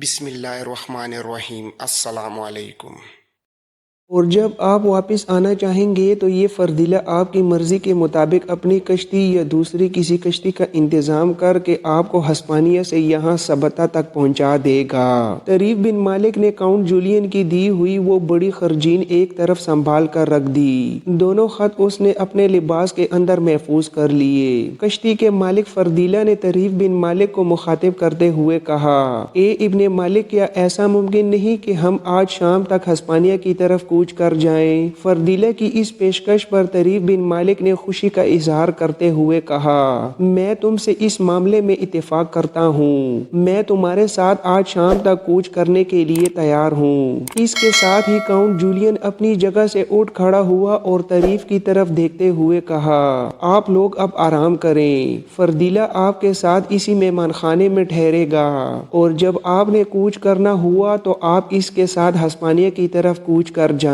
بسم اللہ الرحمن الرحیم۔ السلام علیکم۔ اور جب آپ واپس آنا چاہیں گے تو یہ فردیلہ آپ کی مرضی کے مطابق اپنی کشتی یا دوسری کسی کشتی کا انتظام کر کے آپ کو ہسپانیہ سے یہاں سبتا تک پہنچا دے گا۔ طریف بن مالک نے کاؤنٹ جولین کی دی ہوئی وہ بڑی خرجین ایک طرف سنبھال کر رکھ دی۔ دونوں خط اس نے اپنے لباس کے اندر محفوظ کر لیے۔ کشتی کے مالک فردیلہ نے طریف بن مالک کو مخاطب کرتے ہوئے کہا، اے ابن مالک، کیا ایسا ممکن نہیں کہ ہم آج شام تک ہسپانیہ کی طرف کوچ کر جائیں؟ فردیلہ کی اس پیشکش پر طریف بن مالک نے خوشی کا اظہار کرتے ہوئے کہا، میں تم سے اس معاملے میں اتفاق کرتا ہوں۔ میں تمہارے ساتھ آج شام تک کوچ کرنے کے لیے تیار ہوں۔ اس کے ساتھ ہی کاؤنٹ جولین اپنی جگہ سے اٹھ کھڑا ہوا اور طریف کی طرف دیکھتے ہوئے کہا، آپ لوگ اب آرام کریں۔ فردیلہ آپ کے ساتھ اسی مہمان خانے میں ٹھہرے گا اور جب آپ نے کوچ کرنا ہوا تو آپ اس کے ساتھ ہسپانیہ کی طرف کوچ کر جائیں۔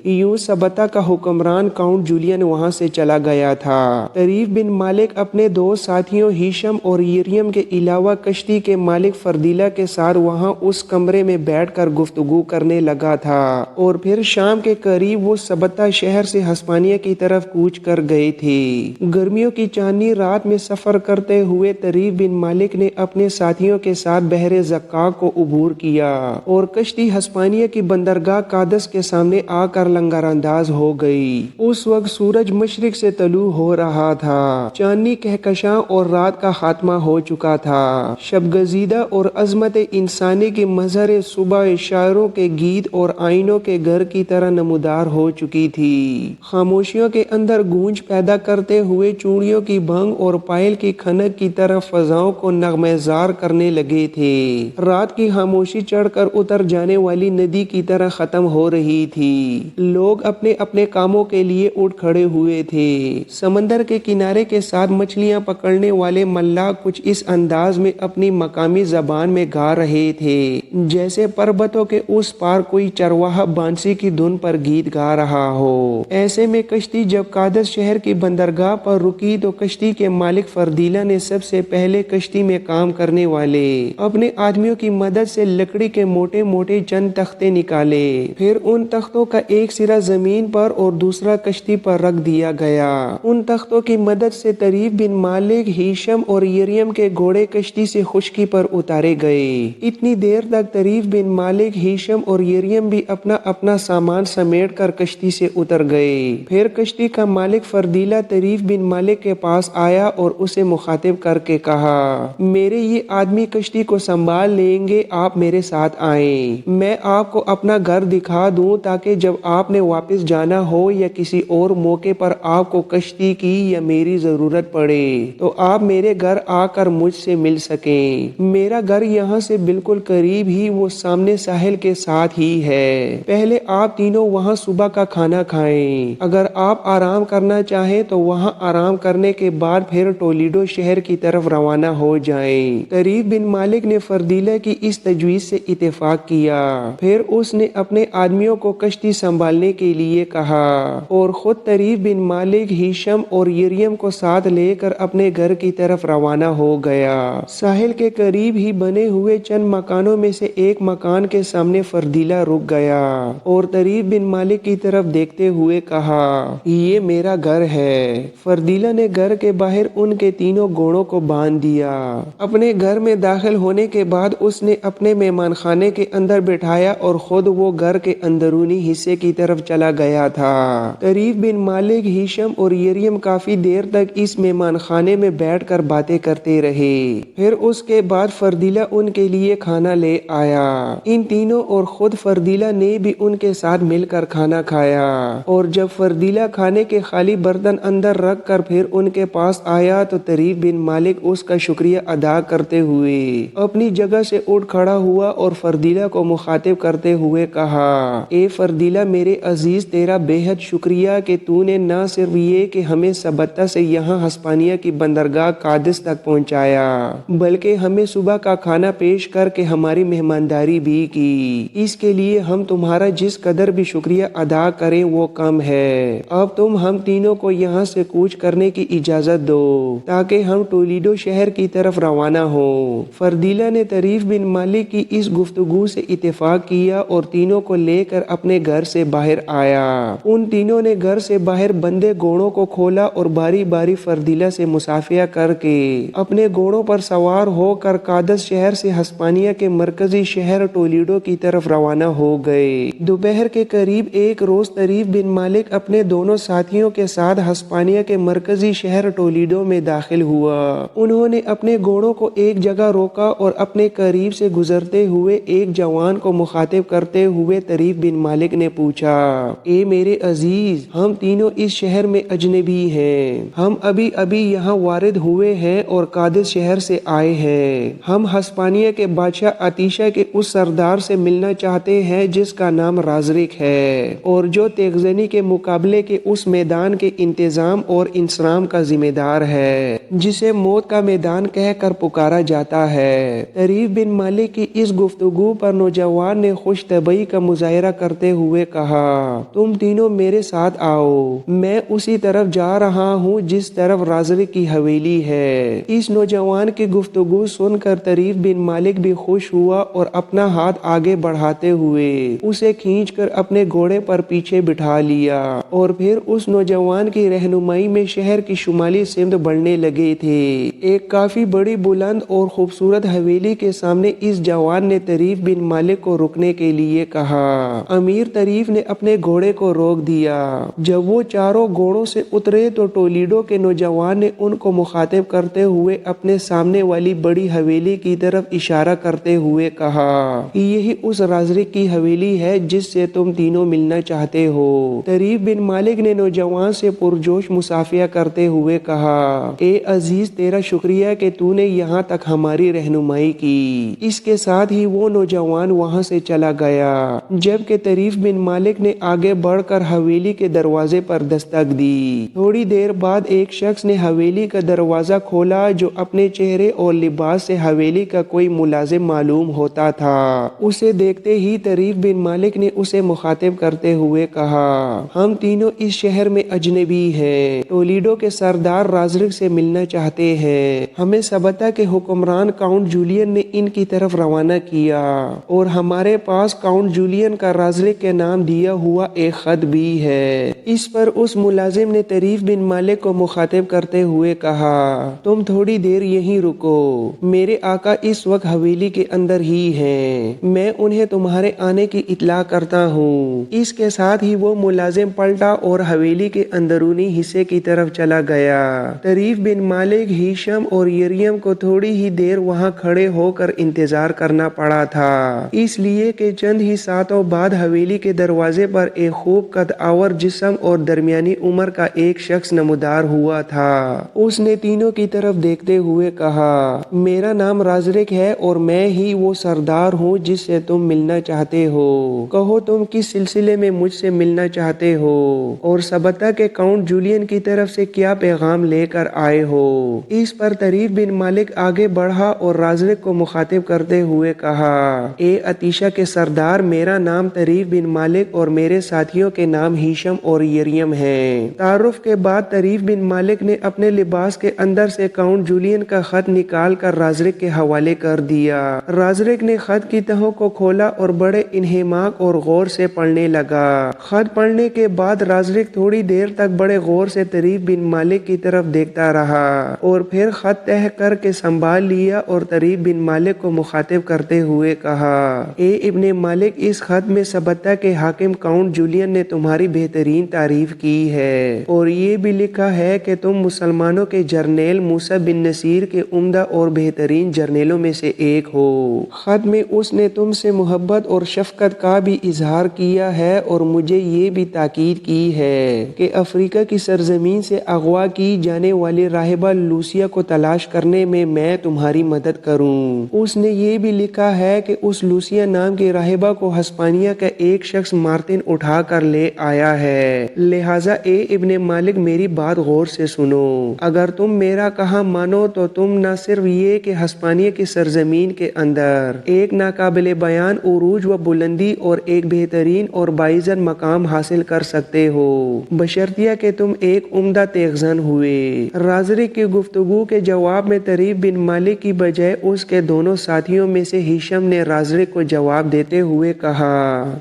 یوں سبتا کا حکمران کاؤنٹ جولین وہاں سے چلا گیا تھا۔ طریف بن مالک اپنے دو ساتھیوں ہیشم اور یریم کے علاوہ کشتی کے مالک فردیلہ کے ساتھ وہاں اس کمرے میں بیٹھ کر گفتگو کرنے لگا تھا اور پھر شام کے قریب وہ سبتا شہر سے ہسپانیہ کی طرف کوچ کر گئے تھے۔ گرمیوں کی چاندنی رات میں سفر کرتے ہوئے طریف بن مالک نے اپنے ساتھیوں کے ساتھ بحر زقاق کو عبور کیا اور کشتی ہسپانیہ کی بندرگاہ قادس کے سامنے آ کر لنگر انداز ہو گئی۔ اس وقت سورج مشرق سے طلوع ہو رہا تھا، چاندنی کہکشاں اور رات کا خاتمہ ہو چکا تھا۔ شب گزیدہ اور عظمت انسانی کی مظہر صبح شاعروں کے گیت اور آئینوں کے گھر کی طرح نمودار ہو چکی تھی۔ خاموشیوں کے اندر گونج پیدا کرتے ہوئے چوڑیوں کی بھنگ اور پائل کی کھنک کی طرح فضاؤں کو نغمہ زار کرنے لگے تھے۔ رات کی خاموشی چڑھ کر اتر جانے والی ندی کی طرح ختم ہو رہی تھی۔ لوگ اپنے اپنے کاموں کے لیے اٹھ کھڑے ہوئے تھے۔ سمندر کے کنارے کے ساتھ مچھلیاں پکڑنے والے ملاح کچھ اس انداز میں اپنی مقامی زبان میں گا رہے تھے جیسے پربتوں کے اس پار کوئی چرواہا بانسی کی دھن پر گیت گا رہا ہو۔ ایسے میں کشتی جب قادس شہر کی بندرگاہ پر رکی تو کشتی کے مالک فردیلہ نے سب سے پہلے کشتی میں کام کرنے والے اپنے آدمیوں کی مدد سے لکڑی کے موٹے موٹے چند تختے نکالے۔ پھر ان تختوں کا ایک سرا زمین پر اور دوسرا کشتی پر رکھ دیا گیا۔ ان تختوں کی مدد سے طریف بن مالک، ہیشم اور یریم کے گھوڑے کشتی سے خشکی پر اتارے گئے۔ اتنی دیر تک طریف بن مالک، ہیشم اور یریم بھی اپنا اپنا سامان سمیٹ کر کشتی سے اتر گئے۔ پھر کشتی کا مالک فردیلہ طریف بن مالک کے پاس آیا اور اسے مخاطب کر کے کہا، میرے یہ آدمی کشتی کو سنبھال لیں گے، آپ میرے ساتھ آئیں۔ میں آپ کو اپنا گھر دکھا دوں تاکہ جب آپ نے واپس جانا ہو یا کسی اور موقع پر آپ کو کشتی کی یا میری ضرورت پڑے تو آپ میرے گھر آ کر مجھ سے مل سکیں۔ میرا گھر یہاں سے بالکل قریب ہی وہ سامنے ساحل کے ساتھ ہی ہے۔ پہلے آپ تینوں وہاں صبح کا کھانا کھائیں۔ اگر آپ آرام کرنا چاہیں تو وہاں آرام کرنے کے بعد پھر ٹولیڈو شہر کی طرف روانہ ہو جائیں۔ طریف بن مالک نے فردیلہ کی اس تجویز سے اتفاق کیا۔ پھر اس نے اپنے آدمیوں کو کشتی سنبھالنے کے لیے کہا اور خود طریف بن مالک، ہیشم اور یریم کو ساتھ لے کر اپنے گھر کی طرف روانہ ہو گیا۔ ساحل کے قریب ہی بنے ہوئے چند مکانوں میں سے ایک مکان کے سامنے فردیلہ رک گیا اور طریف بن مالک کی طرف دیکھتے ہوئے کہا، یہ میرا گھر ہے۔ فردیلہ نے گھر کے باہر ان کے تینوں گھوڑوں کو باندھ دیا۔ اپنے گھر میں داخل ہونے کے بعد اس نے اپنے مہمان خانے کے اندر بٹھایا اور خود وہ گھر کے اندرونی حصے کی طرف چلا گیا تھا۔ طریف بن مالک، ہیشم اور یریم کافی دیر تک اس مہمان خانے میں بیٹھ کر باتیں کرتے رہے۔ پھر اس کے بعد فردیلہ ان کے لیے کھانا لے آیا۔ ان تینوں اور خود فردیلہ نے بھی ان کے ساتھ مل کر کھانا کھایا اور جب فردیلہ کھانے کے خالی برتن اندر رکھ کر پھر ان کے پاس آیا تو طریف بن مالک اس کا شکریہ ادا کرتے ہوئے اپنی جگہ سے اٹھ کھڑا ہوا اور فردیلہ کو مخاطب کرتے ہوئے کہا، اے فردیلا میرے عزیز تیرا بے حد شکریہ کہ تو نے نہ صرف یہ کہ ہمیں سبتہ سے یہاں ہسپانیہ کی بندرگاہ قادس تک پہنچایا بلکہ ہمیں صبح کا کھانا پیش کر کے ہماری مہمانداری بھی کی۔ اس کے لیے ہم تمہارا جس قدر بھی شکریہ ادا کریں وہ کم ہے۔ اب تم ہم تینوں کو یہاں سے کوچ کرنے کی اجازت دو تاکہ ہم ٹولیڈو شہر کی طرف روانہ ہوں۔ فردیلا نے طریف بن مالک کی اس گفتگو سے اتفاق کیا اور تینوں کو لے کر اپنے گھر سے باہر آیا۔ ان تینوں نے گھر سے باہر بندے گھوڑوں کو کھولا اور باری باری فردیلا سے مصافحہ کر کے اپنے گھوڑوں پر سوار ہو کر قادس شہر سے ہسپانیہ کے مرکزی شہر ٹولیڈو کی طرف روانہ ہو گئے۔ دوپہر کے قریب ایک روز طریف بن مالک اپنے دونوں ساتھیوں کے ساتھ ہسپانیہ کے مرکزی شہر ٹولیڈو میں داخل ہوا۔ انہوں نے اپنے گھوڑوں کو ایک جگہ روکا اور اپنے قریب سے گزرتے ہوئے ایک جوان کو مخاطب کرتے ہوئے طریف بن مالک نے پوچھا، اے میرے عزیز، ہم تینوں اس شہر میں اجنبی ہیں۔ ہم ابھی ابھی یہاں وارد ہوئے ہیں اور قادس شہر سے آئے ہیں۔ ہم ہسپانیہ کے بادشاہ عطیشہ کے اس سردار سے ملنا چاہتے ہیں جس کا نام رازرک ہے اور جو تیغزنی کے مقابلے کے اس میدان کے انتظام اور انصرام کا ذمہ دار ہے جسے موت کا میدان کہہ کر پکارا جاتا ہے۔ طریف بن مالک کی اس گفتگو پر نوجوان نے خوش طبعی کا مظاہرہ کرتے ہوئے کہا، تم تینوں میرے ساتھ آؤ، میں اسی طرف جا رہا ہوں جس طرف رازرک کی حویلی ہے۔ اس نوجوان کی گفتگو سن کر طریف بن مالک بھی خوش ہوا اور اپنا ہاتھ آگے بڑھاتے ہوئے اسے کھینچ کر اپنے گھوڑے پر پیچھے بٹھا لیا اور پھر اس نوجوان کی رہنمائی میں شہر کی شمالی سمت بڑھنے لگے تھے۔ ایک کافی بڑی بلند اور خوبصورت حویلی کے سامنے اس جوان نے طریف بن مالک کو رکنے کے لیے کہا۔ امیر طریف نے اپنے گھوڑے کو روک دیا۔ جب وہ چاروں گھوڑوں سے اترے تو ٹولیڈو کے نوجوان نے ان کو مخاطب کرتے ہوئے اپنے سامنے والی بڑی حویلی کی طرف اشارہ کرتے ہوئے کہا کہ یہی اس رازرک کی حویلی ہے جس سے تم تینوں ملنا چاہتے ہو۔ طریف بن مالک نے نوجوان سے پرجوش مصافحہ کرتے ہوئے کہا، اے عزیز، تیرا شکریہ کہ تو نے یہاں تک ہماری رہنمائی کی۔ اس کے ساتھ ہی وہ نوجوان وہاں سے چلا گیا جبکہ طریف بن مالک نے آگے بڑھ کر حویلی کے دروازے پر دستک دی۔ تھوڑی دیر بعد ایک شخص نے حویلی کا دروازہ کھولا جو اپنے چہرے اور لباس سے حویلی کا کوئی ملازم معلوم ہوتا تھا۔ اسے دیکھتے ہی طریف بن مالک نے اسے مخاطب کرتے ہوئے کہا، ہم تینوں اس شہر میں اجنبی ہیں، ٹولیڈو کے سردار رازرک سے ملنا چاہتے ہیں۔ ہمیں سبتہ کے حکمران کاؤنٹ جولین نے ان کی طرف روانہ کیا اور ہمارے پاس کاؤنٹ جولین کا رازرک کے نام دیا ہوا ایک خط بھی ہے۔ اس پر اس ملازم نے طریف بن مالک کو مخاطب کرتے ہوئے کہا، تم تھوڑی دیر یہیں رکو، میرے آقا اس وقت حویلی کے اندر ہی ہیں، میں انہیں تمہارے آنے کی اطلاع کرتا ہوں۔ اس کے ساتھ ہی وہ ملازم پلٹا اور حویلی کے اندرونی حصے کی طرف چلا گیا۔ طریف بن مالک، ہیشم اور یم کو تھوڑی ہی دیر وہاں کھڑے ہو کر انتظار کرنا پڑا تھا، اس لیے کہ چند ہی ساعتوں بعد حویلی کے دروازے پر ایک خوب قد آور جسم اور درمیانی عمر کا ایک شخص نمودار ہوا تھا۔ اس نے تینوں کی طرف دیکھتے ہوئے کہا، میرا نام رازرک ہے اور میں ہی وہ سردار ہوں جس سے تم ملنا چاہتے ہو۔ کہو تم کس سلسلے میں مجھ سے ملنا چاہتے ہو اور سبتہ کے کاؤنٹ جولین کی طرف سے کیا پیغام لے کر آئے ہو۔ اس پر طریف بن مالک آگے بڑھا اور رازرک کو مخاطب کرتے ہوئے کہا، اے عطیشہ کے سردار، میرا نام طریف بن مالک اور میرے ساتھیوں کے نام ہیشم اور یم ہیں۔ تعارف کے بعد طریف بن مالک نے اپنے لباس کے اندر سے کاؤنٹ جولین کا خط نکال کر رازرک کے حوالے کر دیا۔ رازرک نے خط کی تہوں کو کھولا اور بڑے انہماک اور غور سے پڑھنے لگا۔ خط پڑھنے کے بعد رازرک تھوڑی دیر تک بڑے غور سے طریف بن مالک کی طرف دیکھتا رہا اور پھر خط تہہ کر کے سنبھال لیا اور طریف بن مالک کو مخاطب کرتے ہوئے کہا، اے ابن مالک، اس خط میں سبتہ کے حاکم کاؤنٹ جولین نے تمہاری بہترین تعریف کی ہے اور یہ بھی لکھا ہے کہ تم مسلمانوں کے جرنیل موسیٰ بن نصیر کے عمدہ اور بہترین جرنیلوں میں سے ایک ہو۔ خط میں اس نے تم سے محبت اور شفقت کا بھی اظہار کیا ہے اور مجھے یہ بھی تاکید کی ہے کہ افریقہ کی سرزمین سے اغوا کی جانے والی راہبہ لوسیا کو تلاش کرنے میں تمہاری مدد کروں۔ اس نے یہ بھی لکھا ہے کہ اس لوسیا نام کی راہبہ کو ہسپانیہ کا ایک شخص مارتن اٹھا کر لے آیا ہے، لہٰذا اے ابن مالک میری بات غور سے سنو۔ اگر تم میرا کہا مانو تو تم نہ صرف یہ کہ ہسپانیہ کی سرزمین کے اندر ایک ناقابل بیان عروج و بلندی اور ایک بہترین اور باعزت مقام حاصل کر سکتے ہو، بشرطیہ کہ تم ایک عمدہ تیغزن ہوئے۔ رازرک کی گفتگو کے جواب میں طریف بن مالک کی بجائے اس کے دونوں ساتھیوں میں سے ہیشم نے رازرک کو جواب دیتے ہوئے کہا،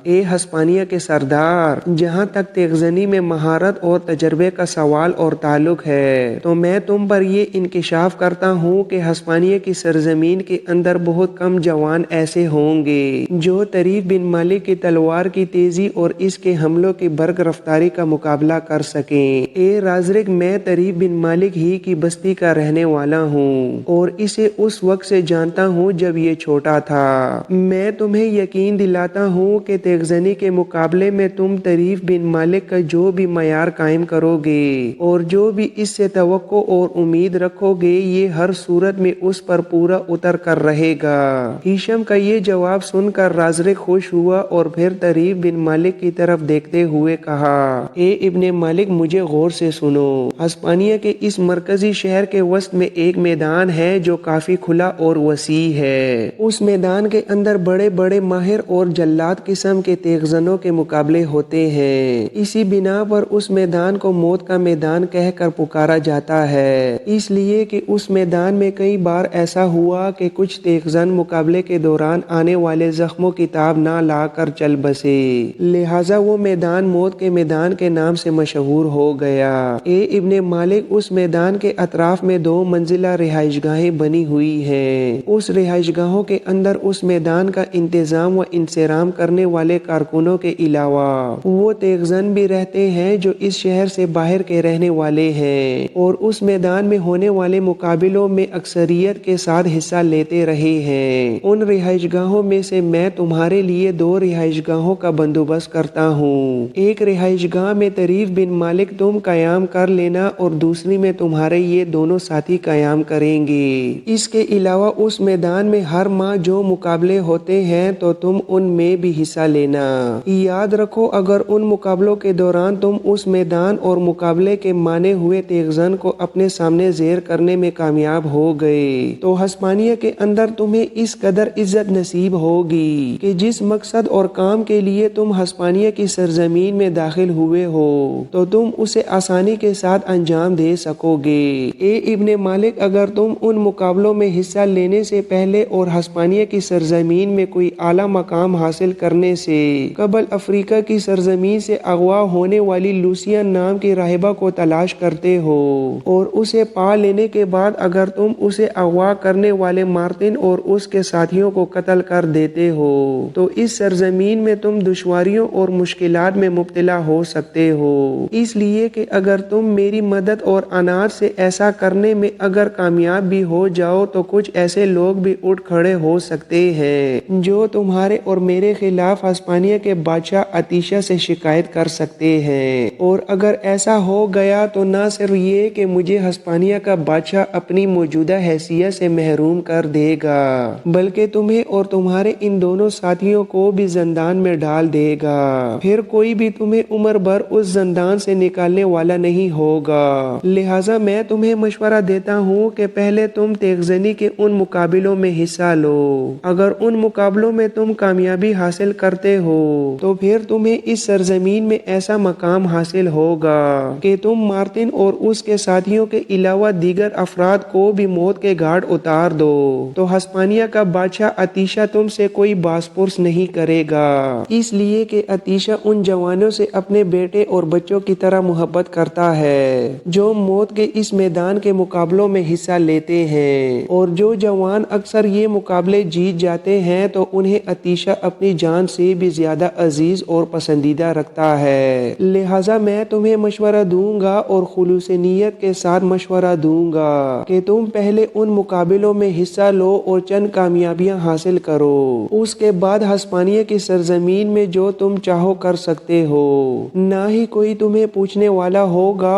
اے ہسپانیہ کے سردار، جہاں تک تیغزنی میں مہارت اور تجربے کا سوال اور تعلق ہے تو میں تم پر یہ انکشاف کرتا ہوں کہ ہسپانیہ کی سرزمین کے اندر بہت کم جوان ایسے ہوں گے جو طریف بن مالک کی تلوار کی تیزی اور اس کے حملوں کی برق رفتاری کا مقابلہ کر سکیں۔ اے رازرک، میں طریف بن مالک ہی کی بستی کا رہنے والا ہوں اور اسے اس وقت سے جانتا ہوں جب یہ چھوٹا تھا۔ میں تمہیں یقین دلاتا ہوں کہ تیغزنی کے مقابلے میں تم طریف بن مالک کا جو بھی معیار قائم کرو گے اور جو بھی اس سے توقع اور امید رکھو گے، یہ ہر صورت میں اس پر پورا اتر کر رہے گا۔ ہیشم کا یہ جواب سن کر رازرک خوش ہوا اور پھر طریف بن مالک کی طرف دیکھتے ہوئے کہا، اے ابن مالک مجھے غور سے سنو۔ ہسپانیہ کے اس مرکزی شہر کے وسط میں ایک میدان ہے جو کافی کھلا اور وسیع ہے۔ اس میدان کے اندر بڑے بڑے ماہر اور جلاد قسم کے تیغزنوں کے مقابلے ہوتے ہیں۔ اسی بنا پر اس میدان کو موت کا میدان کہہ کر پکارا جاتا ہے، اس لیے کہ اس میدان میں کئی بار ایسا ہوا کہ کچھ تیغزن مقابلے کے دوران آنے والے زخموں کی تاب نہ لا کر چل بسے، لہٰذا وہ میدان موت کے میدان کے نام سے مشہور ہو گیا۔ اے ابن مالک، اس میدان کے اطراف میں 2 منزلہ رہائش گاہیں بنی ہوئی ہیں۔ اس رہائش گاہوں کے اندر اس میدان کا انتظام و انصرام کرنے والے کارکنوں کے علاوہ وہ تیغزن بھی رہتے ہیں جو اس شہر سے باہر کے رہنے والے ہیں اور اس میدان میں ہونے والے مقابلوں میں اکثریت کے ساتھ حصہ لیتے رہے ہیں۔ ان رہائش گاہوں میں سے میں تمہارے لیے 2 رہائش گاہوں کا بندوبست کرتا ہوں۔ ایک رہائش گاہ میں طریف بن مالک تم قیام کر لینا اور دوسری میں تمہارے یہ دونوں ساتھی قیام کریں گے۔ اس کے علاوہ اس میدان میں ہر ماہ جو مقابلے ہوتے ہیں تو تم ان میں بھی حصہ لینا۔ یاد رکھو، اگر ان مقابلوں کے دوران تم اس میدان اور مقابلے کے مانے ہوئے تیغزن کو اپنے سامنے زیر کرنے میں کامیاب ہو گئے تو ہسپانیہ کے اندر تمہیں اس قدر عزت نصیب ہوگی کہ جس مقصد اور کام کے لیے تم ہسپانیہ کی سرزمین میں داخل ہوئے ہو تو تم اسے آسانی کے ساتھ انجام دے سکو گے۔ اے ابن مالک، اگر تم ان مقابلوں میں حصہ لینے سے پہلے اور ہسپانیہ کی سرزمین میں کوئی اعلیٰ مقام حاصل کرنے سے قبل افریقہ کی سرزمین سے اغوا ہونے والی لوسیا نام کی راہبہ کو تلاش کرتے ہو اور اسے پا لینے کے بعد اگر تم اسے اغوا کرنے والے مارتن اور اس کے ساتھیوں کو قتل کر دیتے ہو تو اس سرزمین میں تم دشواریوں اور مشکلات میں مبتلا ہو سکتے ہو، اس لیے کہ اگر تم میری مدد اور عنایت سے ایسا کرنے میں اگر کامیاب بھی ہو جاؤ تو کچھ ایسے لوگ بھی اٹھ کھڑے ہو سکتے ہیں جو تمہارے اور میرے خلاف ہسپانیہ کے بادشاہ عطیشہ سے شکایت کر سکتے ہیں، اور اگر ایسا ہو گیا تو نہ صرف یہ کہ مجھے ہسپانیہ کا بادشاہ اپنی موجودہ حیثیت سے محروم کر دے گا بلکہ تمہیں اور تمہارے ان دونوں ساتھیوں کو بھی زندان میں ڈال دے گا، پھر کوئی بھی تمہیں عمر بھر اس زندان سے نکالنے والا نہیں ہوگا۔ لہٰذا میں تمہیں مشورہ دیتا ہوں کہ پہلے تم تیغزنی کے ان مقابلوں میں حصہ لو۔ اگر ان مقابلوں میں تم کامیابی حاصل کرتے ہو تو پھر تمہیں اس سرزمین میں ایسا مقام حاصل ہوگا کہ تم مارتن اور اس کے ساتھیوں کے علاوہ دیگر افراد کو بھی موت کے گھاٹ اتار دو تو ہسپانیہ کا بادشاہ عطیشہ تم سے کوئی باس پرس نہیں کرے گا، اس لیے کہ عطیشہ ان جوانوں سے اپنے بیٹے اور بچوں کی طرح محبت کرتا ہے جو موت کے اس میدان کے مقابلوں میں حصہ لیتے ہیں، اور جو جوان اکثر یہ مقابلے جیت جاتے ہیں تو انہیں عطیشہ اپنی جان سے بھی زیادہ عزیز اور پسندیدہ رکھتا ہے۔ لہٰذا میں تمہیں مشورہ دوں گا اور خلوص نیت کے ساتھ مشورہ دوں گا کہ تم پہلے ان مقابلوں میں حصہ لو اور چند کامیابیاں حاصل کرو، اس کے بعد ہسپانیہ کی سرزمین میں جو تم چاہو کر سکتے ہو، نہ ہی کوئی تمہیں پوچھنے والا ہوگا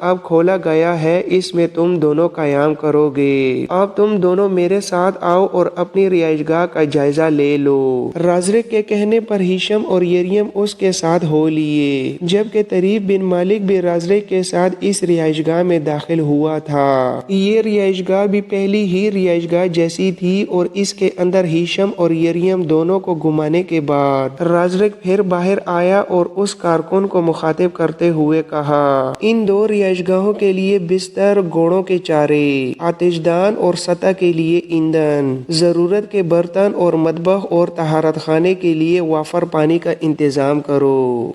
اب کھولا گیا ہے اس میں تم دونوں قیام کرو گے۔ اب تم دونوں میرے ساتھ آؤ اور اپنی رہائش گاہ کا جائزہ لے لو۔ رازق کے کہنے پر ہشام اور یریم اس کے ساتھ ہو لیے، جبکہ طریف بن مالک بھی رازق کے ساتھ اس رہائش گاہ میں داخل ہوا تھا۔ یہ رہائش گاہ بھی پہلی ہی رہائش گاہ جیسی تھی اور اس کے اندر ہشام اور یریم دونوں کو گھمانے کے بعد رازق پھر باہر آیا اور اس کارکن کو مخاطب کرتے ہوئے کہا، ان دو رہائش گاہوں کے لیے بستر، گھوڑوں کے چارے، آتش دان اور سطح کے لیے ایندھن، ضرورت کے برتن اور مطبخ اور طہارت خانے کے لیے وافر پانی کا انتظام کرو۔